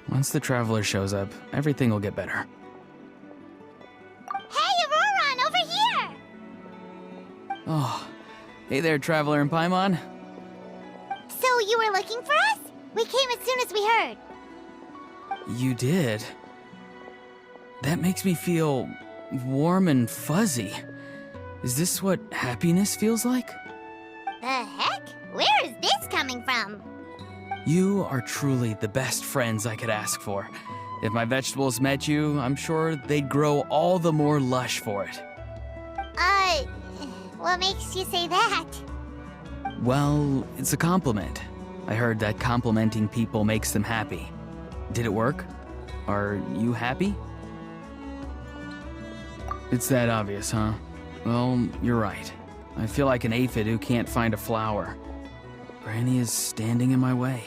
Once the traveler shows up, everything will get better. Hey, Auroron, over here! Oh, hey there, traveler in Paimon. So you were looking for us? We came as soon as we heard. You did? That makes me feel warm and fuzzy. Is this what happiness feels like? The heck? Where is this coming from? You are truly the best friends I could ask for. If my vegetables met you, I'm sure they'd grow all the more lush for it. What makes you say that? Well, it's a compliment. I heard that complimenting people makes them happy. Did it work? Are you happy? It's that obvious, huh? Well, you're right. I feel like an aphid who can't find a flower. Granny is standing in my way.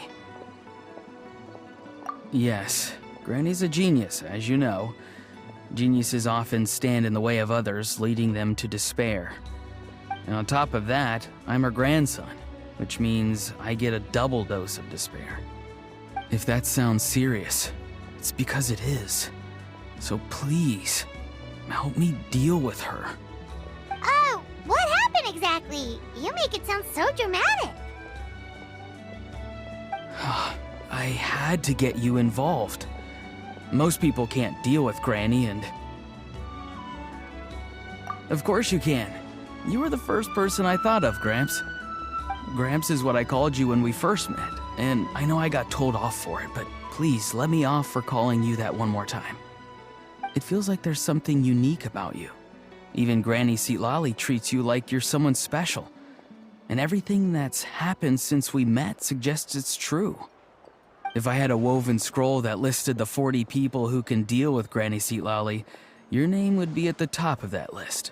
Yes, Granny's a genius, as you know. Geniuses often stand in the way of others, leading them to despair. And on top of that, I'm her grandson, which means I get a double dose of despair. If that sounds serious, it's because it is. So please, help me deal with her. Oh, what happened exactly? You make it sound so dramatic. I had to get you involved. Most people can't deal with Granny, and... Of course you can. You were the first person I thought of, Gramps. Gramps is what I called you when we first met, and I know I got told off for it, but please let me off for calling you that one more time. It feels like there's something unique about you. Even Granny Seatlali treats you like you're someone special. And everything that's happened since we met suggests it's true. If I had a woven scroll that listed the 40 people who can deal with Granny Seatlali, your name would be at the top of that list.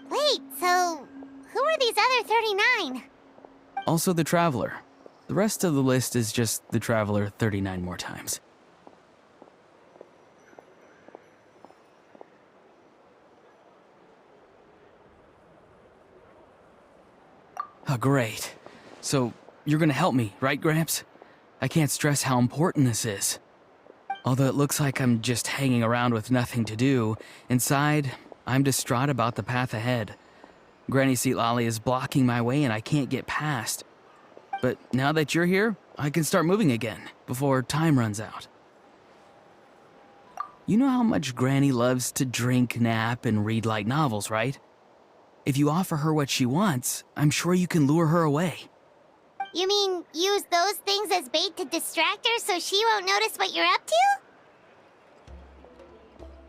Wait, so who are these other 39? Also the Traveler. The rest of the list is just the Traveler 39 more times. Oh, great. So, you're gonna help me, right, Gramps? I can't stress how important this is. Although it looks like I'm just hanging around with nothing to do, inside, I'm distraught about the path ahead. Granny Seatlali is blocking my way and I can't get past. But now that you're here, I can start moving again, before time runs out. You know how much Granny loves to drink, nap, and read light novels, right? If you offer her what she wants, I'm sure you can lure her away. You mean use those things as bait to distract her so she won't notice what you're up to?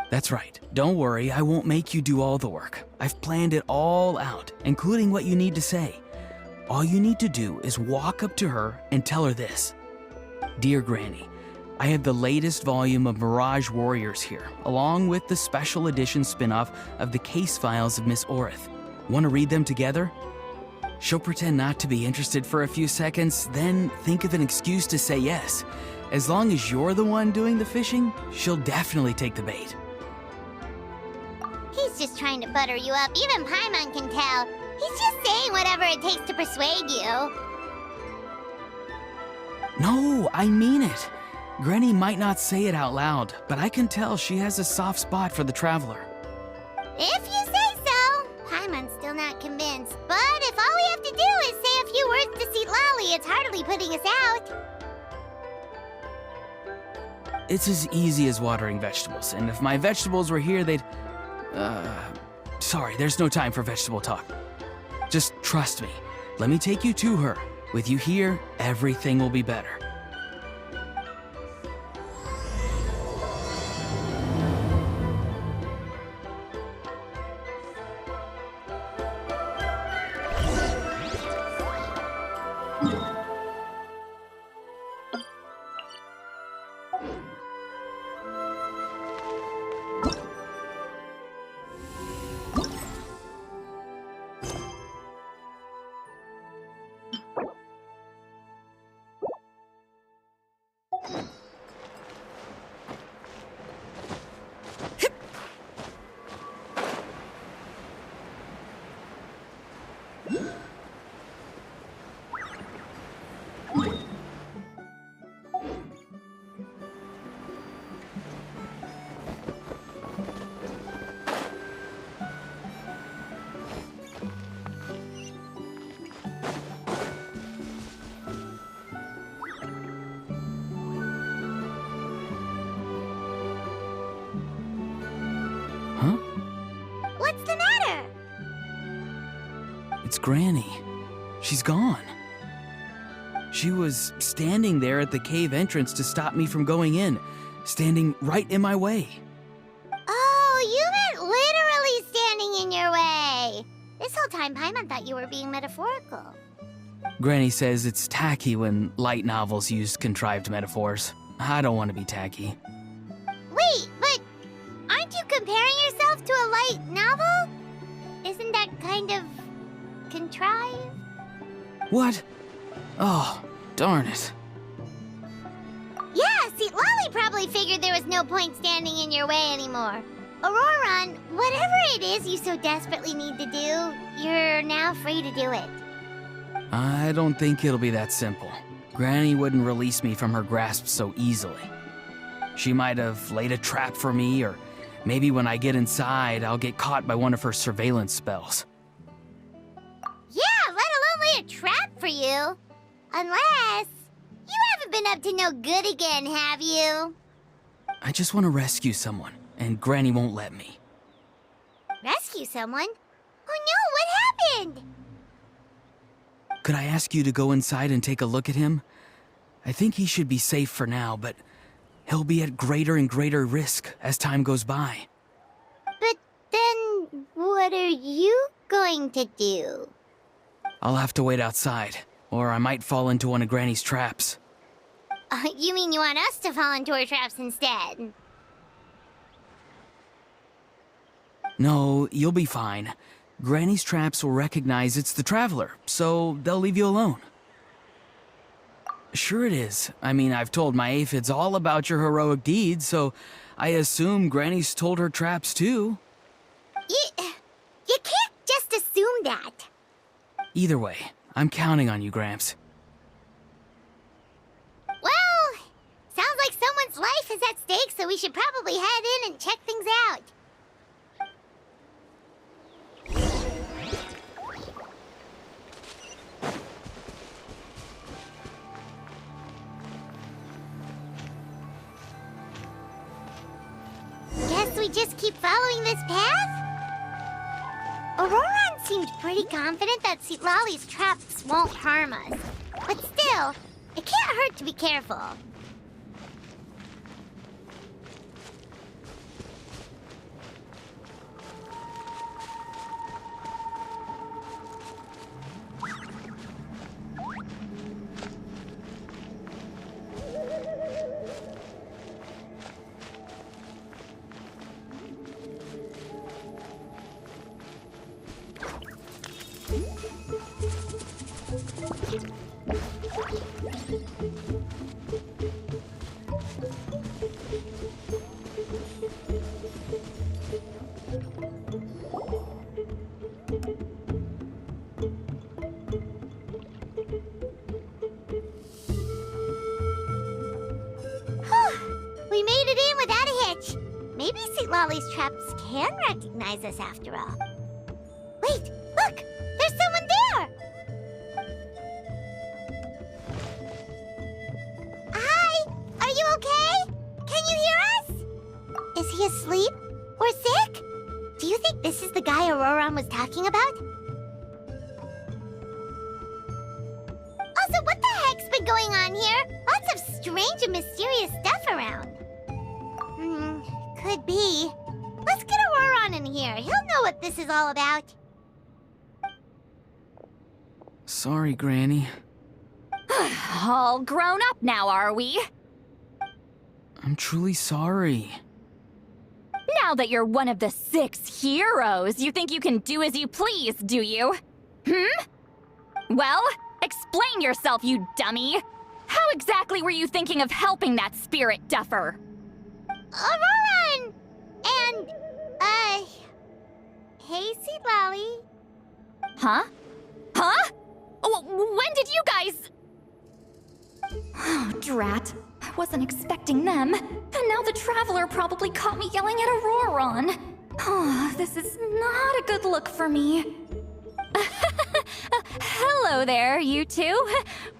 That's right. Don't worry, I won't make you do all the work. I've planned it all out, including what you need to say. All you need to do is walk up to her and tell her this. Dear Granny, I have the latest volume of Mirage Warriors here, along with the special edition spin-off of the case files of Miss Orith. Want to read them together? She'll pretend not to be interested for a few seconds, then think of an excuse to say yes. As long as you're the one doing the fishing, she'll definitely take the bait. He's just trying to butter you up. Even Paimon can tell. He's just saying whatever it takes to persuade you. No, I mean it. Granny might not say it out loud, but I can tell she has a soft spot for the Traveler. If you say so. Paimon's still not convinced. But if all we have to do is say a few words to Seatlali, it's hardly putting us out. It's as easy as watering vegetables, and if my vegetables were here, they'd... Sorry, there's no time for vegetable talk. Just trust me. Let me take you to her. With you here, everything will be better. Huh? What's the matter? It's Granny. She's gone. She was standing there at the cave entrance to stop me from going in, standing right in my way. Oh, you meant literally standing in your way. This whole time, Paimon thought you were being metaphorical. Granny says it's tacky when light novels use contrived metaphors. I don't want to be tacky. Wait, but aren't you comparing yourself to a light novel? Isn't that kind of contrived? What? Oh, darn it. Yeah, see, Lolly probably figured there was no point standing in your way anymore. Auroran, whatever it is you so desperately need to do, you're now free to do it. I don't think it'll be that simple. Granny wouldn't release me from her grasp so easily. She might have laid a trap for me, or maybe when I get inside, I'll get caught by one of her surveillance spells. Yeah, let alone lay a trap for you. Unless you haven't been up to no good again, have you? I just want to rescue someone, and Granny won't let me. Rescue someone? Oh no, what happened? Could I ask you to go inside and take a look at him? I think he should be safe for now, but he'll be at greater and greater risk as time goes by. But then, what are you going to do? I'll have to wait outside, or I might fall into one of Granny's traps. You mean you want us to fall into her traps instead? No, you'll be fine. Granny's traps will recognize it's the Traveler, so they'll leave you alone. Sure it is. I mean, I've told my aphids all about your heroic deeds, so I assume Granny's told her traps too. You can't just assume that. Either way, I'm counting on you, Gramps. Well, sounds like someone's life is at stake, so we should probably head in and check things out. Guess we just keep following this path? Auroran seemed pretty confident that Lolly's traps won't harm us. But still, it can't hurt to be careful. We made it in without a hitch. Maybe St. Lolly's traps can recognize us after all. Wait, look! There's someone there! Hi! Are you okay? Can you hear us? Is he asleep? Or sick? Do you think this is the guy Auroran was talking about? Also, what the heck's been going on here? Lots of strange and mysterious stuff around. Could be. Let's get Auroran in here. He'll know what this is all about. Sorry, Granny. All grown up now, are we? I'm truly sorry. Now that you're one of the 6 heroes, you think you can do as you please, do you? Well, Explain yourself, you dummy! How exactly were you thinking of helping that spirit duffer? Aurora! And, hey, Seed Lolly. Huh? Huh? When did you guys... Oh, drat. I wasn't expecting them. And now the Traveler probably caught me yelling at Auroron. Oh, this is not a good look for me. Hello there, you two.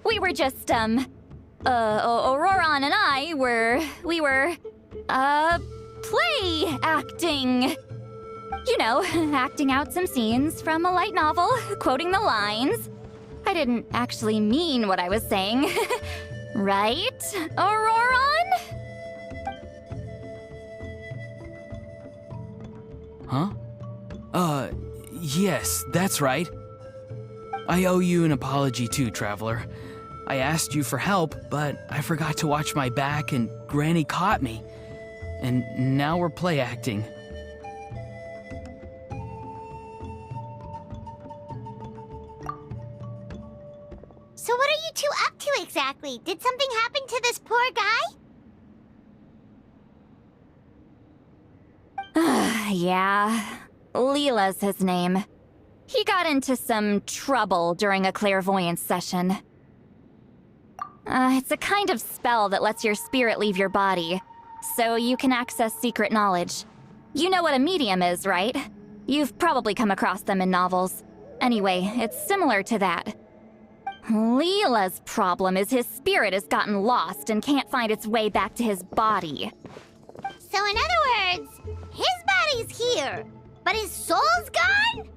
We were just, Auroron and I we were, play acting. You know, acting out some scenes from a light novel, quoting the lines. I didn't actually mean what I was saying. Right, Auroron? Huh? Yes, that's right. I owe you an apology too, Traveler. I asked you for help, but I forgot to watch my back and Granny caught me. And now we're play acting. So what are you two up to exactly? Did something happen to this poor guy? Yeah. Leela's his name. He got into some trouble during a clairvoyance session. It's a kind of spell that lets your spirit leave your body, so you can access secret knowledge. You know what a medium is, right? You've probably come across them in novels. Anyway, it's similar to that. Leela's problem is his spirit has gotten lost and can't find its way back to his body. So in other words, his body's here, but his soul's gone?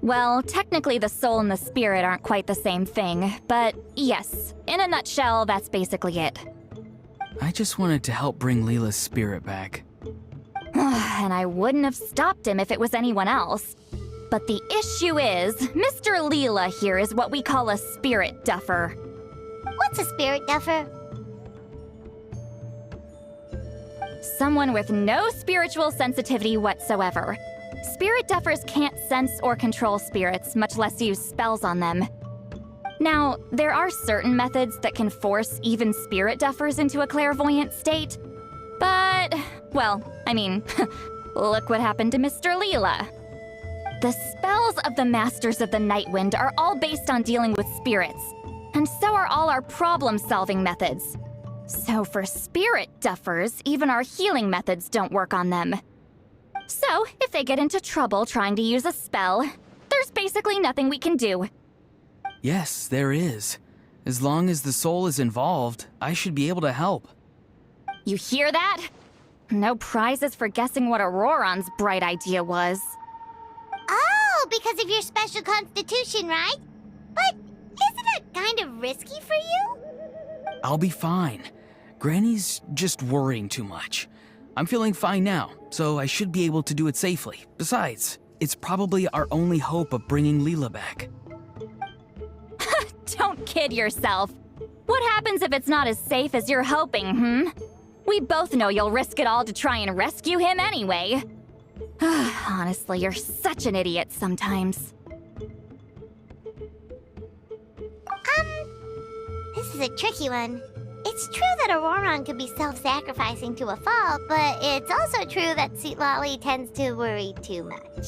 Well, technically the soul and the spirit aren't quite the same thing, but yes, in a nutshell, that's basically it. I just wanted to help bring Leela's spirit back. And I wouldn't have stopped him if it was anyone else. But the issue is, Mr. Leela here is what we call a spirit duffer. What's a spirit duffer? Someone with no spiritual sensitivity whatsoever. Spirit duffers can't sense or control spirits, much less use spells on them. Now, there are certain methods that can force even spirit duffers into a clairvoyant state. But, well, I mean, look what happened to Mr. Leela. The spells of the Masters of the Nightwind are all based on dealing with spirits, and so are all our problem-solving methods. So for spirit duffers, even our healing methods don't work on them. So, if they get into trouble trying to use a spell, there's basically nothing we can do. Yes, there is. As long as the soul is involved, I should be able to help. You hear that? No prizes for guessing what Auroron's bright idea was. Oh, because of your special constitution, right? But isn't it kind of risky for you? I'll be fine. Granny's just worrying too much. I'm feeling fine now, so I should be able to do it safely. Besides, it's probably our only hope of bringing Leela back. Don't kid yourself. What happens if it's not as safe as you're hoping, We both know you'll risk it all to try and rescue him anyway. Honestly, you're such an idiot sometimes. This is a tricky one. It's true that Auroron could be self-sacrificing to a fault, but it's also true that Sweet Lolly tends to worry too much.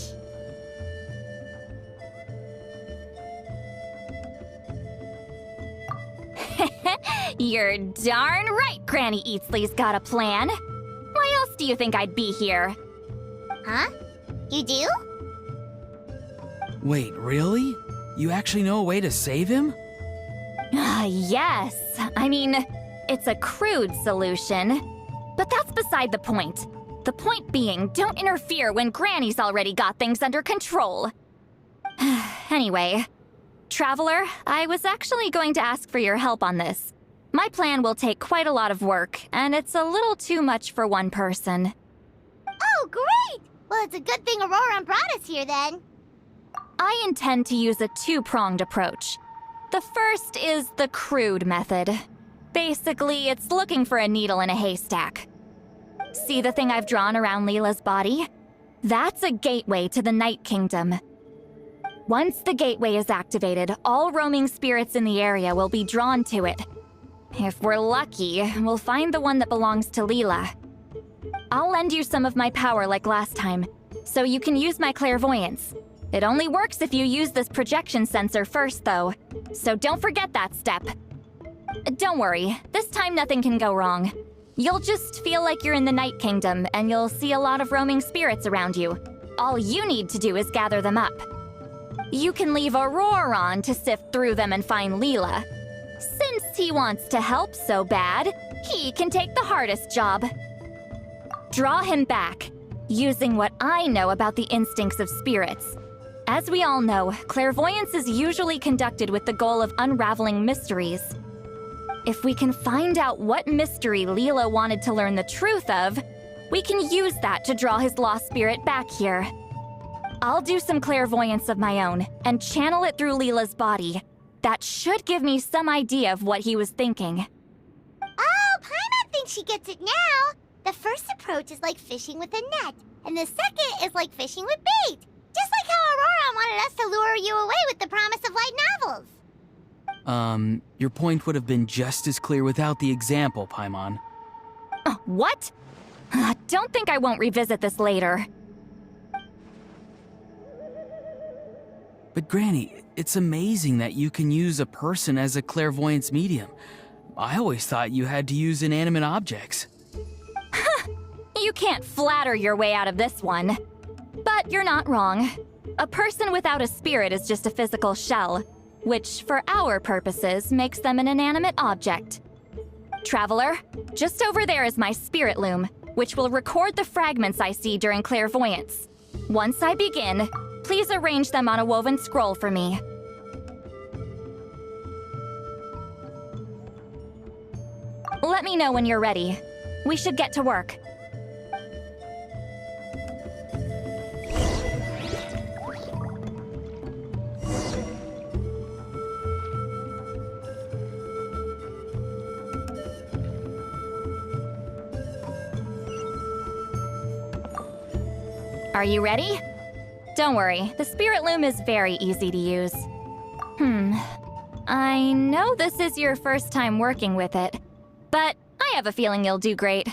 You're darn right Granny Eatsley's got a plan. Why else do you think I'd be here? Huh? You do? Wait, really? You actually know a way to save him? Yes. I mean, it's a crude solution. But that's beside the point. The point being, don't interfere when Granny's already got things under control. Anyway, Traveler, I was actually going to ask for your help on this. My plan will take quite a lot of work, and it's a little too much for one person. Oh, great! Well, it's a good thing Auroron brought us here, then. I intend to use a two-pronged approach. The first is the crude method. Basically, it's looking for a needle in a haystack. See the thing I've drawn around Leela's body? That's a gateway to the Night Kingdom. Once the gateway is activated, all roaming spirits in the area will be drawn to it. If we're lucky, we'll find the one that belongs to Leela. I'll lend you some of my power like last time, so you can use my clairvoyance. It only works if you use this projection sensor first, though, so don't forget that step. Don't worry, this time nothing can go wrong. You'll just feel like you're in the Night Kingdom, and you'll see a lot of roaming spirits around you. All you need to do is gather them up. You can leave Auroron to sift through them and find Leela. Since he wants to help so bad, he can take the hardest job. Draw him back, using what I know about the instincts of spirits. As we all know, clairvoyance is usually conducted with the goal of unraveling mysteries. If we can find out what mystery Leela wanted to learn the truth of, we can use that to draw his lost spirit back here. I'll do some clairvoyance of my own and channel it through Leela's body. That should give me some idea of what he was thinking. Oh, Paimon thinks she gets it now. The first approach is like fishing with a net, and the second is like fishing with bait. Just like how Aurora wanted us to lure you away with the promise of light novels. Your point would have been just as clear without the example, Paimon. What? Don't think I won't revisit this later. But Granny, it's amazing that you can use a person as a clairvoyance medium. I always thought you had to use inanimate objects. You can't flatter your way out of this one. But you're not wrong. A person without a spirit is just a physical shell, which, for our purposes, makes them an inanimate object. Traveler, just over there is my spirit loom, which will record the fragments I see during clairvoyance. Once I begin, please arrange them on a woven scroll for me. Let me know when you're ready. We should get to work. Are you ready? Don't worry, the spirit loom is very easy to use. I know this is your first time working with it, but I have a feeling you'll do great.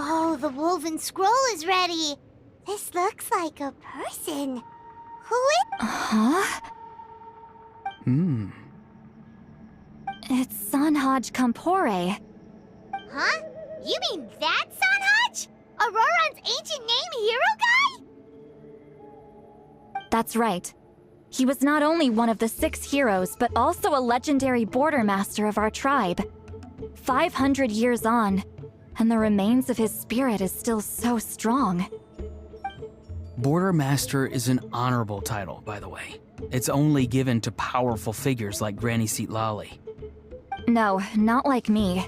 Oh, the woven scroll is ready. This looks like a person. Who is... Huh? It's Sanhaj Kampore. Huh? You mean that Sanhaj? Auroron's ancient name hero guy? That's right. He was not only one of the 6 heroes, but also a legendary border master of our tribe. 500 years on, and the remains of his spirit is still so strong. Border Master is an honorable title, by the way. It's only given to powerful figures like Granny Seatlali. No, not like me.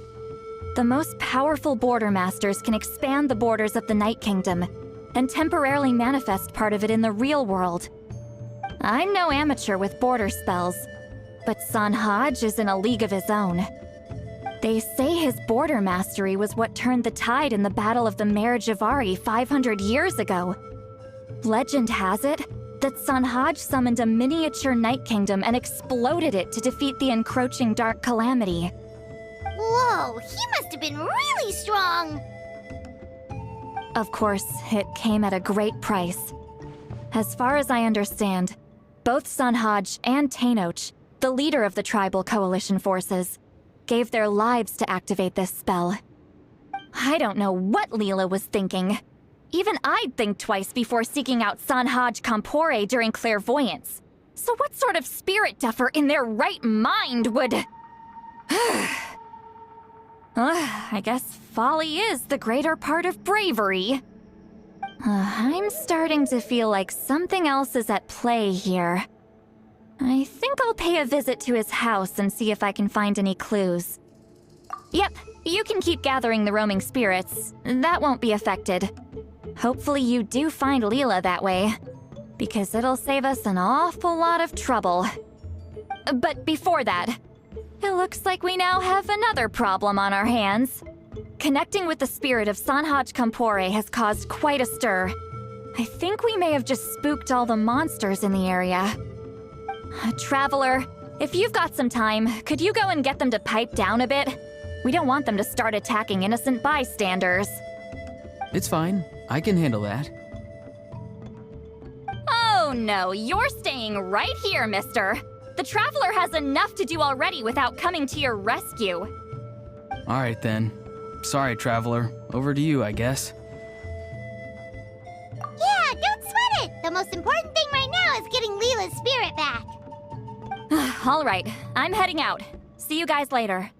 The most powerful Border Masters can expand the borders of the Night Kingdom and temporarily manifest part of it in the real world. I'm no amateur with border spells, but Sanhaj is in a league of his own. They say his border mastery was what turned the tide in the Battle of the Marijavari 500 years ago. Legend has it that Sanhaj summoned a miniature Night Kingdom and exploded it to defeat the encroaching Dark Calamity. Whoa, he must have been really strong! Of course, it came at a great price. As far as I understand, both Sanhaj and Tainoch, the leader of the tribal coalition forces, gave their lives to activate this spell. I don't know what Leela was thinking. Even I'd think twice before seeking out Sanhaj Kampore during clairvoyance. So what sort of spirit duffer in their right mind would... I guess folly is the greater part of bravery. I'm starting to feel like something else is at play here. I think I'll pay a visit to his house and see if I can find any clues. Yep, you can keep gathering the roaming spirits. That won't be affected. Hopefully you do find Leela that way, because it'll save us an awful lot of trouble. But before that, it looks like we now have another problem on our hands. Connecting with the spirit of Sanhaj Kampore has caused quite a stir. I think we may have just spooked all the monsters in the area. Traveler, if you've got some time, could you go and get them to pipe down a bit? We don't want them to start attacking innocent bystanders. It's fine. I can handle that. Oh no, you're staying right here, mister. The Traveler has enough to do already without coming to your rescue. All right then. Sorry, Traveler. Over to you, I guess. Yeah, don't sweat it! The most important thing right now is getting Leela's spirit back. All right, I'm heading out. See you guys later.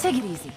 Take it easy.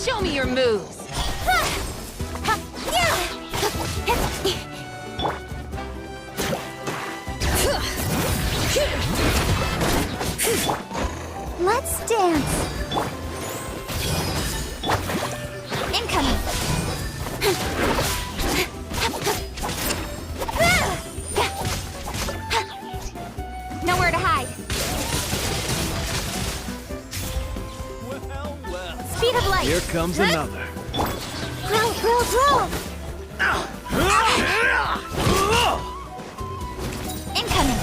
Show me your moves. Let's dance. Incoming. Nowhere to hide. Speed of light. Here comes another. Grow, grow, grow. Incoming.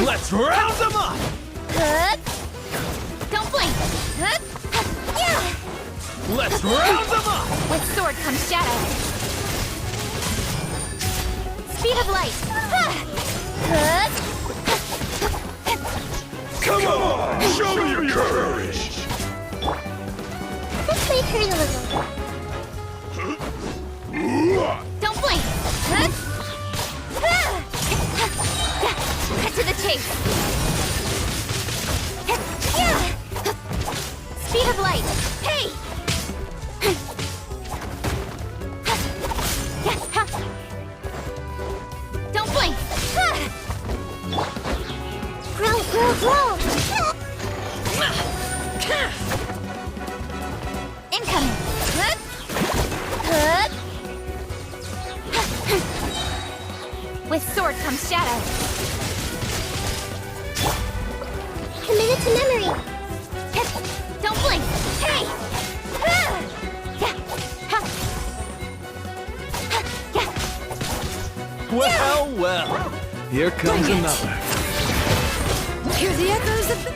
Let's round them up! Don't blink. Let's round them up! With sword comes shadow. Speed of light. Come on! Show me your courage! This may hurt a little. Don't blink. Cut to the chase. Speed of light. Hey! Don't blink. Grow, grow, grow. Incoming. With sword comes shadow. Committed to memory. Don't blink. Hey! Well, well. Here comes Bring it. another. Hear the echoes of the...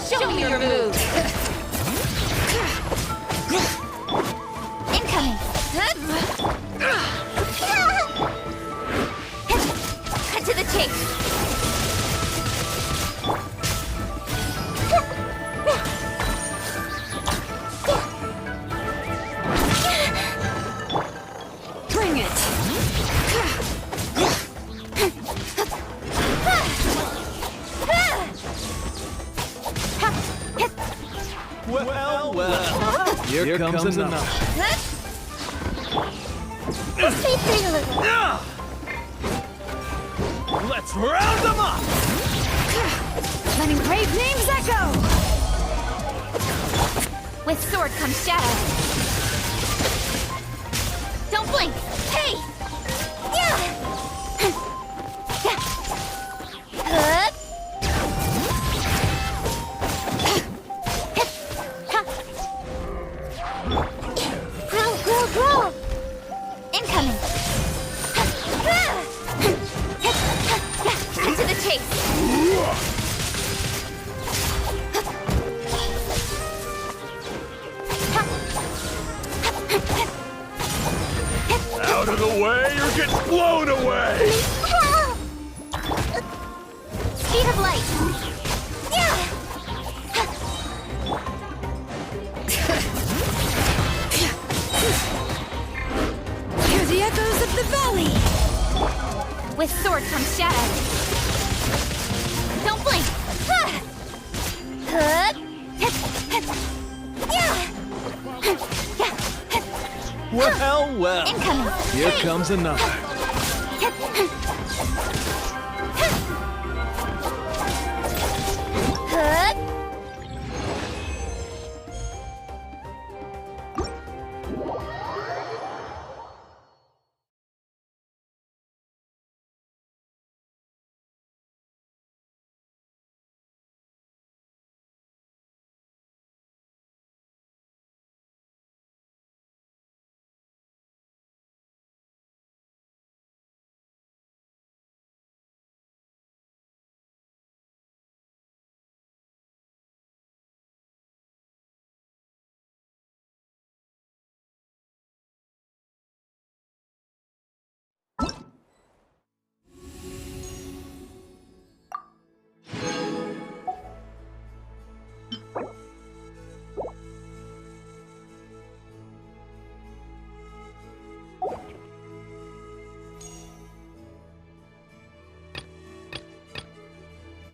Show me your moves. Incoming. Cut to the chase. Bring it. Well, well. Here comes another. This may hurt a little. Let's round them up! Letting brave names echo. With sword comes shadow. Don't blink. Hey! Grow, grow, grow. Incoming. Cut to the chase. Out of the way or get blown away! Speed of light. Hear the echoes of the valley! With sword comes shadow. Don't blink! Well, well. Incoming! Here comes another.